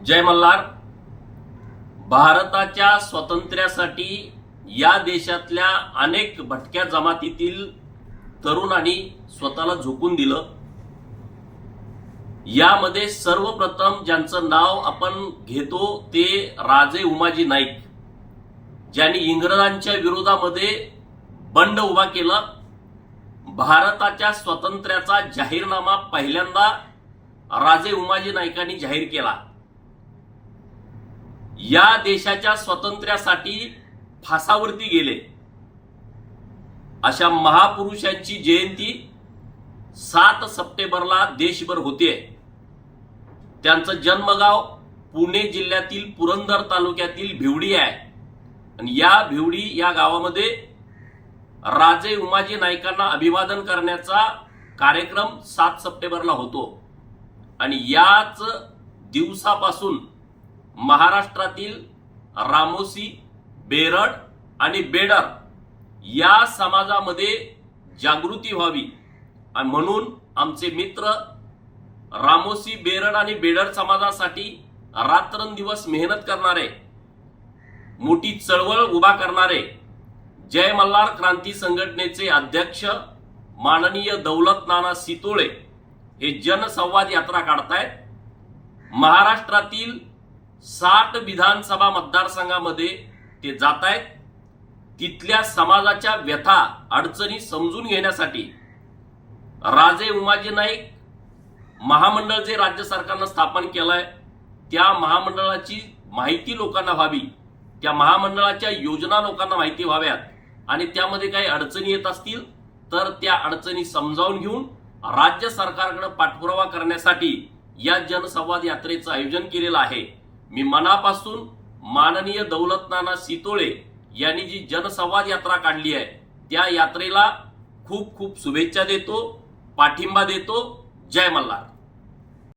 जय मल्हार. भारताच्या स्वातंत्र्यासाठी या देशातल्या अनेक भटक्या जमातीतील तरुणांनी स्वतःला झोकून दिलं. यामध्ये सर्वप्रथम ज्यांचं नाव आपण घेतो ते राजे उमाजी नाईक, ज्यांनी इंग्रजांच्या विरोधामध्ये बंड उभा केला. भारताच्या स्वातंत्र्याचा जाहीरनामा पहिल्यांदा राजे उमाजी नाईकांनी जाहीर केला. या देशाच्या स्वातंत्र्यासाठी फासावरती गेले. अशा महापुरुषांची जयंती 7 सप्टेंबरला देशभर होते. त्यांचं जन्मगाव पुणे जिल्ह्यातील पुरंदर तालुक्यातील भिवडी आहे आणि या भिवडी या गावामध्ये राजे उमाजी नाईकांना अभिवादन करण्याचा कार्यक्रम 7 सप्टेंबरला होतो. आणि याच दिवसापासून महाराष्ट्रातील रामोसी, बेरड आणि बेडर या समाजामध्ये जागृती व्हावी म्हणून आमचे मित्र रामोसी, बेरड आणि बेडर समाजासाठी रात्रंदिवस मेहनत करणारे, मोठी चळवळ उभा करणारे जय मल्हार क्रांती संघटनेचे अध्यक्ष माननीय दौलत नाना सितोळे हे जनसंवाद यात्रा काढतायत. महाराष्ट्रातील 60 विधानसभा मतदारसंघामध्ये ते जात आहेत. तिथल्या समाजाच्या व्यथा अडचणी समजून घेण्यासाठी राजे उमाजी नाईक महामंडळ जे राज्य सरकारनं स्थापन केलंय त्या महामंडळाची माहिती लोकांना व्हावी, त्या महामंडळाच्या योजना लोकांना माहिती व्हाव्यात आणि त्यामध्ये काही अडचणी येत असतील तर त्या अडचणी समजावून घेऊन राज्य सरकारकडे पाठपुरावा करण्यासाठी या जनसंवाद यात्रेचं आयोजन केलेलं आहे. मी मनापासून माननीय दौलत नाना सितोळे यांनी जी जनसंवाद यात्रा काढली आहे त्या यात्रेला खूप खूप शुभेच्छा देतो, पाठिंबा देतो. जय मल्हार.